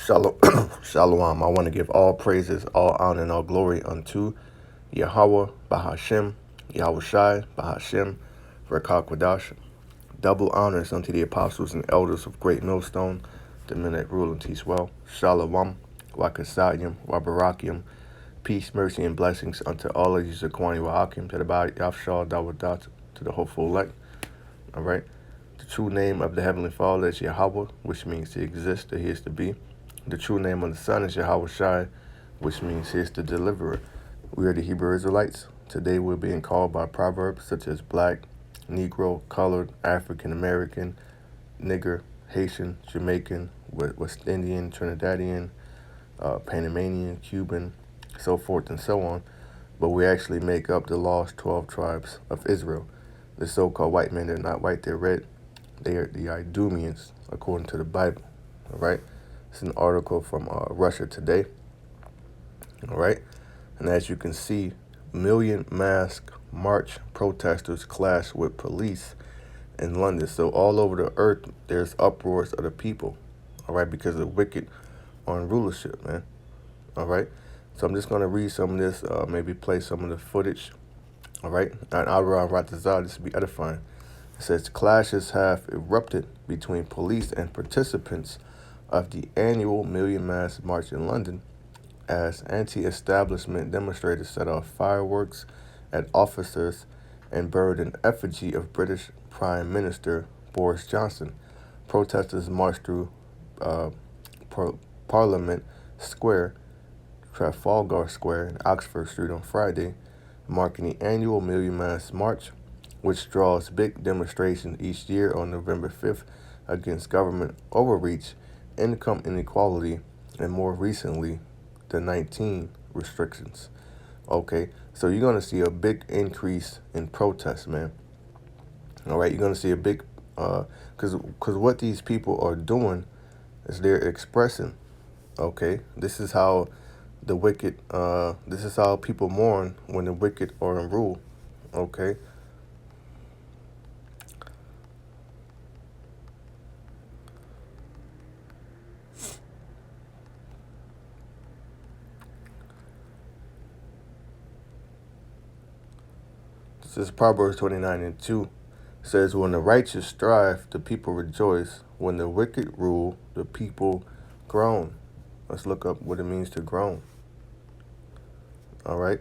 Shalom, Shalawam. I want to give all praises, all honor, and all glory unto YAHAWAH BAHASHAM, YAHAWASHI BAHASHAM, for QADASH. Double honors unto the apostles and elders of Great Millstone, the men that rule and teach well. SHALAWAAM, CHASAADYAM, Barakyam. Peace, mercy, and blessings unto all of you, YAHAWAH to the BAYATH, DAWADA, to the hopeful elect. All right. The true name of the Heavenly Father is Yahawah, which means to exist, that He is to be. The true name of the Son is YAHAWASHI, which means He is the deliverer. We are the Hebrew Israelites. Today we're being called by proverbs such as black, Negro, colored, African American, nigger, Haitian, Jamaican, West Indian, Trinidadian, Panamanian, Cuban, so forth and so on. But we actually make up the lost 12 tribes of Israel. The so-called white men, they're not white, they're red. They are the Idumeans, according to the Bible. All right? It's an article from Russia Today. All right? And as you can see, million mask march protesters clash with police in London. So all over the earth, there's uproars of the people. All right? Because of wicked on rulership, man. All right? So I'm just going to read some of this, maybe play some of the footage. All right? And RAWCHAA, this will be edifying. It says clashes have erupted between police and participants of the annual Million Mask March in London as anti-establishment demonstrators set off fireworks at officers and burned an effigy of British Prime Minister Boris Johnson. Protesters marched through Parliament Square, Trafalgar Square, and Oxford Street on Friday, marking the annual Million Mask March, which draws big demonstrations each year on November 5th against government overreach, income inequality, and more recently, the 19 restrictions. Okay, so you're going to see a big increase in protests, man. All right, you're going to see a big, because what these people are doing is they're expressing, okay, this is how the wicked, this is how people mourn when the wicked are in rule, okay. This is Proverbs 29:2. It says, when the righteous strive, the people rejoice. When the wicked rule, the people groan. Let's look up what it means to groan. All right.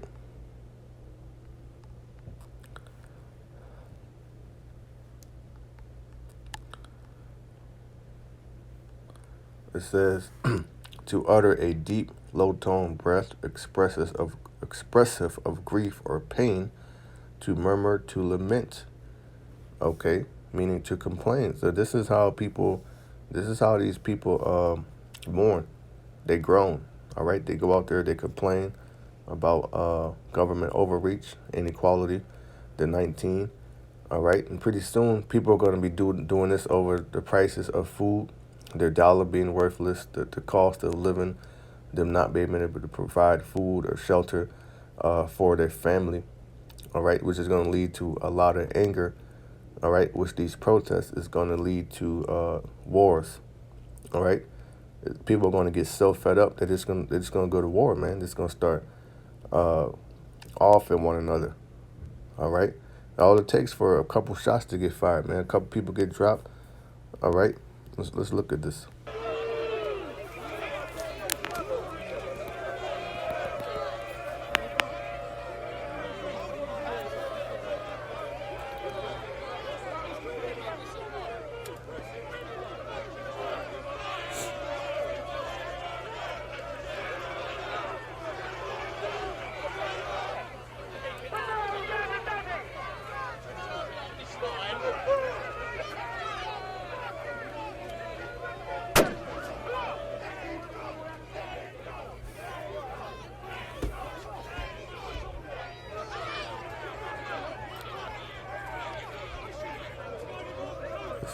It says, to utter a deep, low-toned breath expressive of grief or pain, to murmur, to lament. Okay, meaning to complain. So this is how these people mourn. They groan. All right, they go out there, they complain about government overreach, inequality, the 19. All right, and pretty soon people are going to be doing this over the prices of food, their dollar being worthless, the cost of living, them not being able to provide food or shelter for their family. All right, which is going to lead to a lot of anger. All right, which these protests is going to lead to wars. All right, people are going to get so fed up that it's going to go to war, man. It's going to start off at one another. All right, all it takes for a couple shots to get fired, man. A couple people get dropped. All right, let's look at this.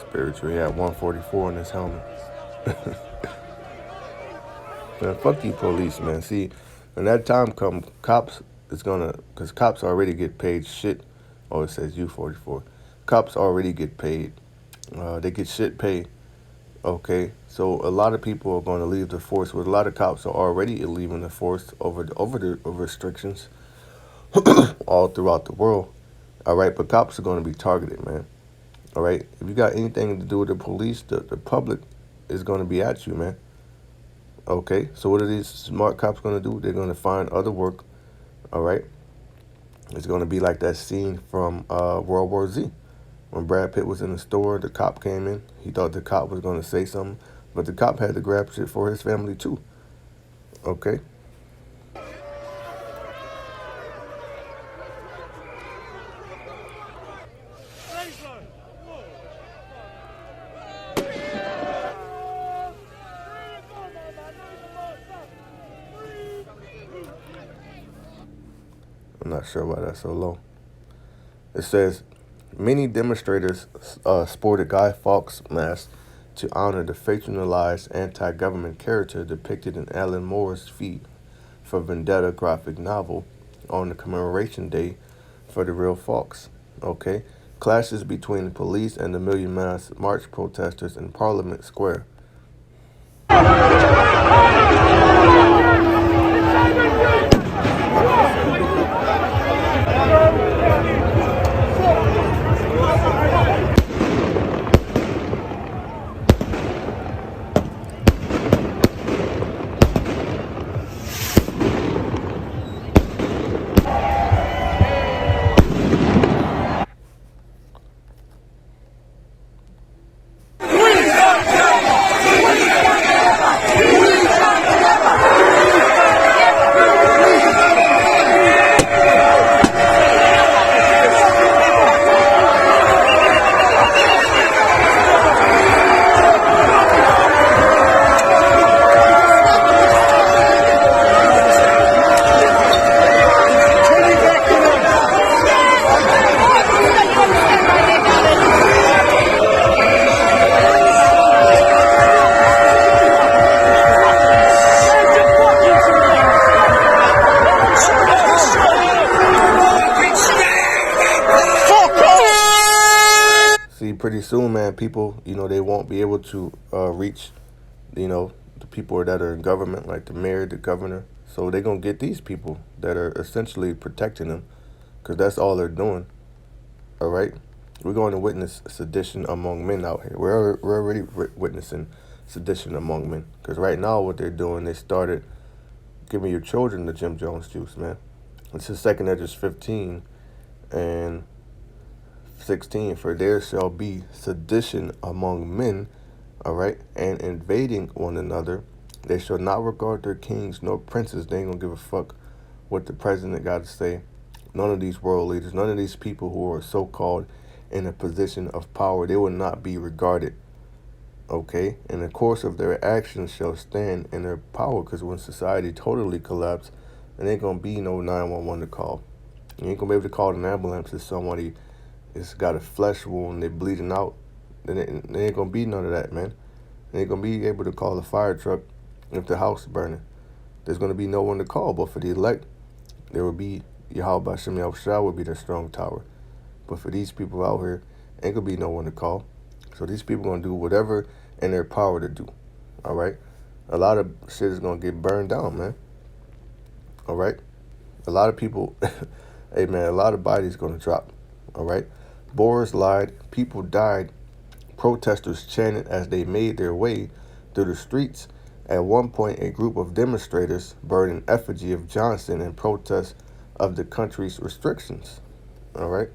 Spiritual, he had 144 in his helmet. Man, fuck you police, man. See, when that time comes, cops is gonna, because cops already get paid shit. Oh, it says U44. Cops already get paid. They get shit pay Okay, so a lot of people are going to leave the force. Well, a lot of cops are already leaving the force over the restrictions all throughout the world. All right, but cops are going to be targeted, man. All right, if you got anything to do with the police, the public is going to be at you, man. Okay, so what are these smart cops going to do? They're going to find other work. All right, it's going to be like that scene from World War Z. When Brad Pitt was in the store, the cop came in. He thought the cop was going to say something, but the cop had to grab shit for his family too. Okay? I'm not sure why that's so low. It says, many demonstrators sported Guy Fawkes masks to honor the fictionalized anti-government character depicted in Alan Moore's V for Vendetta graphic novel on the commemoration day for the real Fawkes. Okay? Clashes between the police and the Million Mass March protesters in Parliament Square. Pretty soon, man, people, they won't be able to reach, the people that are in government, like the mayor, the governor. So they're going to get these people that are essentially protecting them, because that's all they're doing. All right? We're going to witness sedition among men out here. We're already witnessing sedition among men. Because right now what they're doing, they started giving your children the Jim Jones juice, man. It's the second Edges 15 and 16, for there shall be sedition among men, all right, and invading one another. They shall not regard their kings nor princes. They ain't gonna give a fuck what the president got to say. None of these world leaders, none of these people who are so-called in a position of power, they will not be regarded, okay? And the course of their actions shall stand in their power, because when society totally collapses, there ain't gonna be no 911 to call. You ain't gonna be able to call an ambulance if somebody it's got a flesh wound, they're bleeding out. Then it ain't gonna be none of that, man. They ain't gonna be able to call a fire truck if the house is burning. There's gonna be no one to call, but for the elect, there will be YAHAWAH BAHASHAM YAHWASHI will be their strong tower. But for these people out here, ain't gonna be no one to call. So these people gonna do whatever in their power to do. All right? A lot of shit is gonna get burned down, man. All right? A lot of people, hey man, a lot of bodies gonna drop. All right? Boers lied, people died, protesters chanted as they made their way through the streets. At one point, a group of demonstrators burned an effigy of Johnson in protest of the country's restrictions. All right?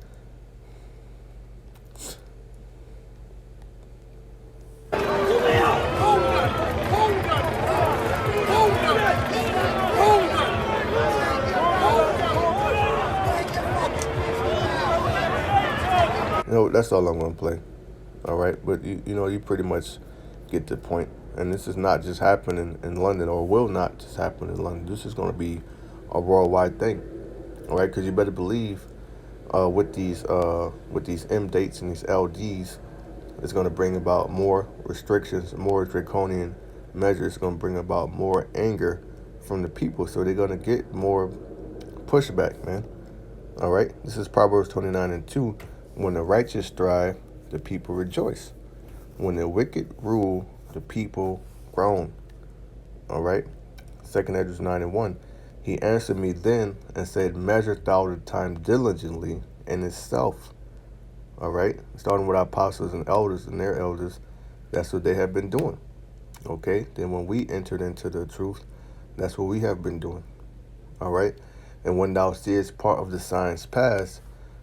That's all I'm going to play. All right? But, you pretty much get the point. And this is not just happening in London, or will not just happen in London. This is going to be a worldwide thing. All right? Because you better believe with these M dates and these LDs, it's going to bring about more restrictions, more draconian measures. It's going to bring about more anger from the people. So they're going to get more pushback, man. All right? This is Proverbs 29:2. When the righteous thrive, the people rejoice. When the wicked rule, the people groan. All right. 2nd Esdras 9:1. He answered me then and said, measure thou the time diligently in itself. All right. Starting with our apostles and elders and their elders. That's what they have been doing. Okay. Then when we entered into the truth, that's what we have been doing. All right. And when thou seest part of the signs past,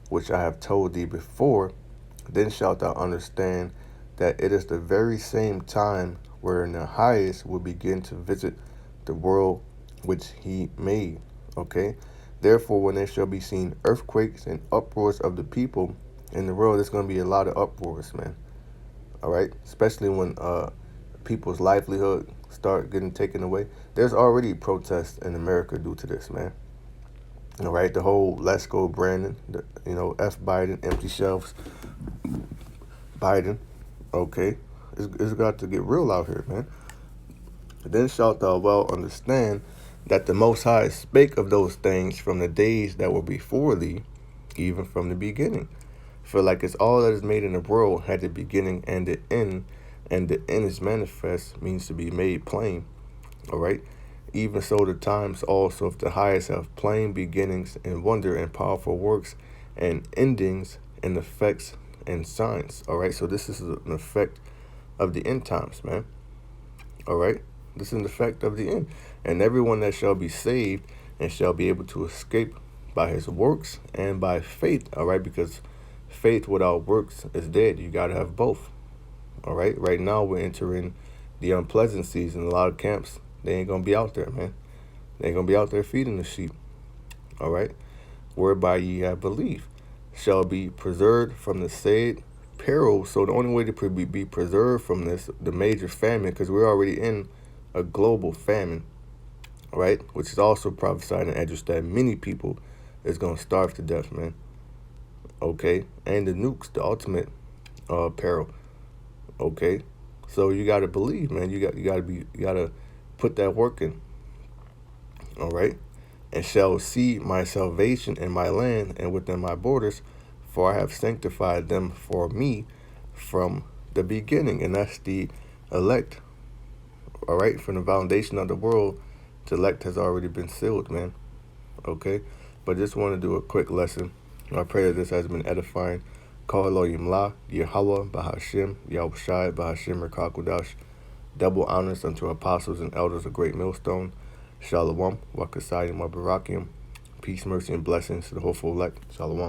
which I have told thee before, then shalt thou understand that it is the very same time wherein the highest will begin to visit the world which he made. Okay. Therefore, when there shall be seen earthquakes and uproars of the people in the world, there's going to be a lot of uproars, man. All right. Especially when people's livelihood start getting taken away. There's already protests in America due to this, man. All right. The whole let's go Brandon, F Biden, empty shelves, Biden. Okay. It's got to get real out here, man. Then shalt thou well understand that the Most High spake of those things from the days that were before thee, even from the beginning. For like as all that is made in the world had the beginning and the end is manifest, means to be made plain. All right. Even so the times also of the highest have plain beginnings and wonder and powerful works and endings and effects and signs. All right. So this is an effect of the end times, man. All right. This is an effect of the end. And everyone that shall be saved and shall be able to escape by his works and by faith. All right. Because faith without works is dead. You got to have both. All right. Right now we're entering the unpleasant season. A lot of camps, they ain't going to be out there, man. They ain't going to be out there feeding the sheep. All right. Whereby ye have believed shall be preserved from the said peril. So the only way to be preserved from this, the major famine, because we're already in a global famine, right? Which is also prophesied in Esdras that many people is going to starve to death, man. Okay. And the nukes, the ultimate peril. Okay. So you got to believe, man. You got to put that work in. All right. And shall see my salvation in my land and within my borders, for I have sanctified them for me from the beginning. And that's the elect. All right. From the foundation of the world, the elect has already been sealed, man. Okay. But just want to do a quick lesson. I pray that this has been edifying. Halalyam La, YAHAWAH BAHASHAM, YAHWASHI BAHASHAM QADASH. Double honors unto apostles and elders of Great Millstone. SHALAWAAM, CHASAADYAM, Barakyam. Peace, mercy, and blessings to the hopeful elect. SHALAWAAM.